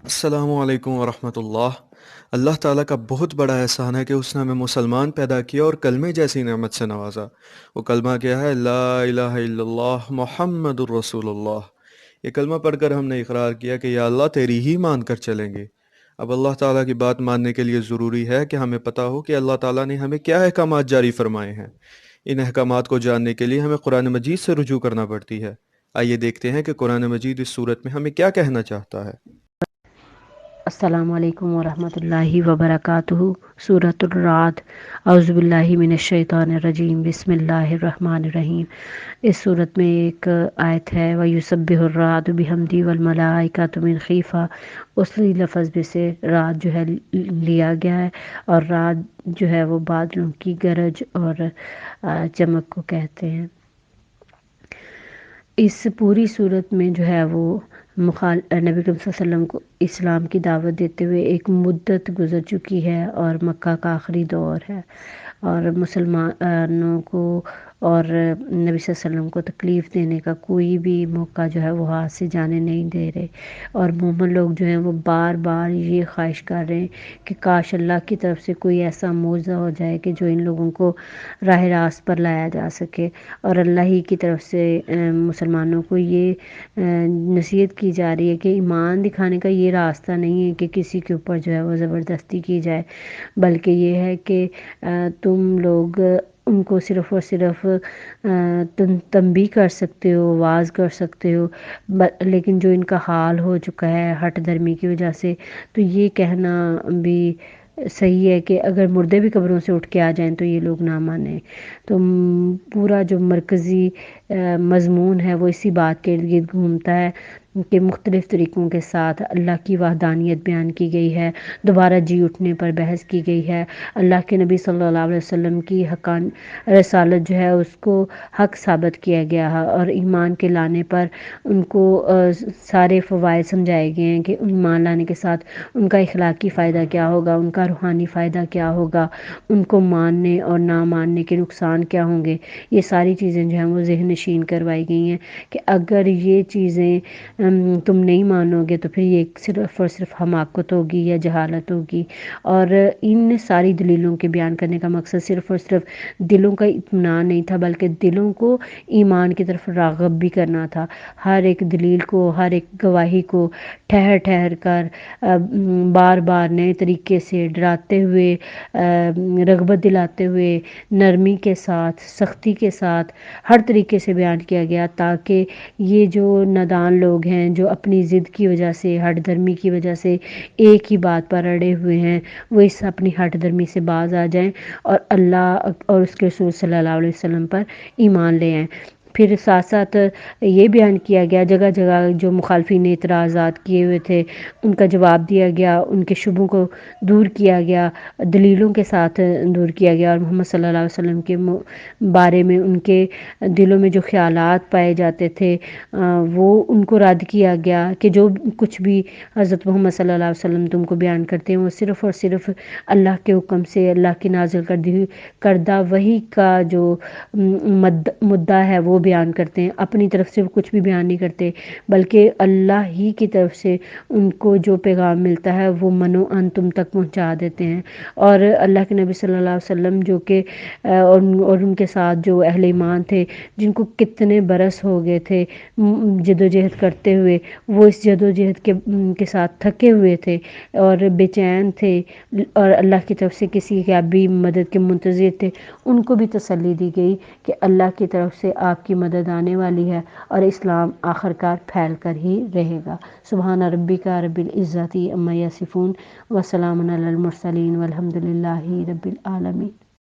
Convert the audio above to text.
السلام علیکم ورحمۃ اللہ۔ اللہ تعالیٰ کا بہت بڑا احسان ہے کہ اس نے ہمیں مسلمان پیدا کیا اور کلمے جیسی نعمت سے نوازا۔ وہ کلمہ کیا ہے؟ لا الہ الا اللہ محمد الرسول اللہ۔ یہ کلمہ پڑھ کر ہم نے اقرار کیا کہ یا اللہ تیری ہی مان کر چلیں گے۔ اب اللہ تعالیٰ کی بات ماننے کے لیے ضروری ہے کہ ہمیں پتہ ہو کہ اللہ تعالیٰ نے ہمیں کیا احکامات جاری فرمائے ہیں۔ ان احکامات کو جاننے کے لیے ہمیں قرآن مجید سے رجوع کرنا پڑتی ہے۔ آئیے دیکھتے ہیں کہ قرآن مجید اس صورت میں ہمیں کیا کہنا چاہتا ہے۔ السلام علیکم ورحمۃ اللہ وبرکاتہ۔ سورۃ الرعد۔ اعوذ باللہ من الشیطان الرجیم، بسم اللہ الرحمن الرحیم۔ اس صورت میں ایک آیت ہے وَيُسَبِّحُ الرَّعْدُ بِحَمْدِهِ وَالْمَلَائِكَةُ مِنْ خِیفَةٍ۔ اسی لفظ میں سے رعد جو ہے لیا گیا ہے، اور رعد جو ہے وہ بادلوں کی گرج اور چمک کو کہتے ہیں۔ اس پوری صورت میں جو ہے وہ نبی کریم صلی اللہ علیہ وسلم کو اسلام کی دعوت دیتے ہوئے ایک مدت گزر چکی ہے، اور مکہ کا آخری دور ہے، اور مسلمانوں کو اور نبی صلی اللہ علیہ وسلم کو تکلیف دینے کا کوئی بھی موقع جو ہے وہ ہاتھ سے جانے نہیں دے رہے، اور مومن لوگ جو ہیں وہ بار بار یہ خواہش کر رہے ہیں کہ کاش اللہ کی طرف سے کوئی ایسا معجزہ ہو جائے کہ جو ان لوگوں کو راہ راست پر لایا جا سکے، اور اللہ ہی کی طرف سے مسلمانوں کو یہ نصیحت کی جا رہی ہے کہ ایمان دکھانے کا یہ راستہ نہیں ہے کہ کسی کے اوپر جو ہے وہ زبردستی کی جائے، بلکہ یہ ہے کہ تم لوگ ان کو صرف اور صرف تنبیہ کر سکتے ہو، واعظ کر سکتے ہو، لیکن جو ان کا حال ہو چکا ہے ہٹ دھرمی کی وجہ سے، تو یہ کہنا بھی صحیح ہے کہ اگر مردے بھی قبروں سے اٹھ کے آ جائیں تو یہ لوگ نہ مانیں۔ تو پورا جو مرکزی مضمون ہے وہ اسی بات کے ارد گرد گھومتا ہے کہ مختلف طریقوں کے ساتھ اللہ کی وحدانیت بیان کی گئی ہے، دوبارہ جی اٹھنے پر بحث کی گئی ہے، اللہ کے نبی صلی اللہ علیہ وسلم کی رسالت جو ہے اس کو حق ثابت کیا گیا ہے، اور ایمان کے لانے پر ان کو سارے فوائد سمجھائے گئے ہیں کہ ایمان لانے کے ساتھ ان کا اخلاقی فائدہ کیا ہوگا، ان کا روحانی فائدہ کیا ہوگا، ان کو ماننے اور نہ ماننے کے نقصان کیا ہوں گے۔ یہ ساری چیزیں جو ہیں وہ ذہن نشین کروائی گئی ہیں کہ اگر یہ چیزیں تم نہیں مانو گے تو پھر یہ صرف اور صرف حماقت ہوگی یا جہالت ہوگی، اور ان ساری دلیلوں کے بیان کرنے کا مقصد صرف اور صرف دلوں کا اطمینان نہیں تھا، بلکہ دلوں کو ایمان کی طرف راغب بھی کرنا تھا۔ ہر ایک دلیل کو، ہر ایک گواہی کو ٹھہر ٹھہر کر بار بار نئے طریقے سے ڈراتے ہوئے، رغبت دلاتے ہوئے، نرمی کے ساتھ، سختی کے ساتھ، ہر طریقے سے بیان کیا گیا، تاکہ یہ جو نادان لوگ ہیں جو اپنی ضد کی وجہ سے، ہٹ دھرمی کی وجہ سے ایک ہی بات پر اڑے ہوئے ہیں، وہ اس اپنی ہٹ دھرمی سے باز آ جائیں اور اللہ اور اس کے رسول صلی اللہ علیہ وسلم پر ایمان لے آئیں۔ پھر ساتھ ساتھ یہ بیان کیا گیا جگہ جگہ جو مخالفین نے اعتراضات کیے ہوئے تھے ان کا جواب دیا گیا، ان کے شبہوں کو دور کیا گیا، دلیلوں کے ساتھ دور کیا گیا، اور محمد صلی اللہ علیہ وسلم کے بارے میں ان کے دلوں میں جو خیالات پائے جاتے تھے وہ ان کو رد کیا گیا کہ جو کچھ بھی حضرت محمد صلی اللہ علیہ وسلم تم کو بیان کرتے ہیں وہ صرف اور صرف اللہ کے حکم سے، اللہ کی نازل کردہ وحی کا جو مدعا ہے وہ بیان کرتے ہیں، اپنی طرف سے وہ کچھ بھی بیان نہیں کرتے، بلکہ اللہ ہی کی طرف سے ان کو جو پیغام ملتا ہے وہ منو ان تم تک پہنچا دیتے ہیں۔ اور اللہ کے نبی صلی اللہ علیہ وسلم جو کہ اور ان کے ساتھ جو اہل ایمان تھے جن کو کتنے برس ہو گئے تھے جدوجہد کرتے ہوئے، وہ اس جدوجہد کے ساتھ تھکے ہوئے تھے اور بے چین تھے، اور اللہ کی طرف سے کسی کی بھی مدد کے منتظر تھے، ان کو بھی تسلی دی گئی کہ اللہ کی طرف سے آپ کی مدد آنے والی ہے اور اسلام آخر کار پھیل کر ہی رہے گا۔ سبحان ربک رب العزت عما یصفون وسلام علی المرسلین والحمد للہ رب العالمین۔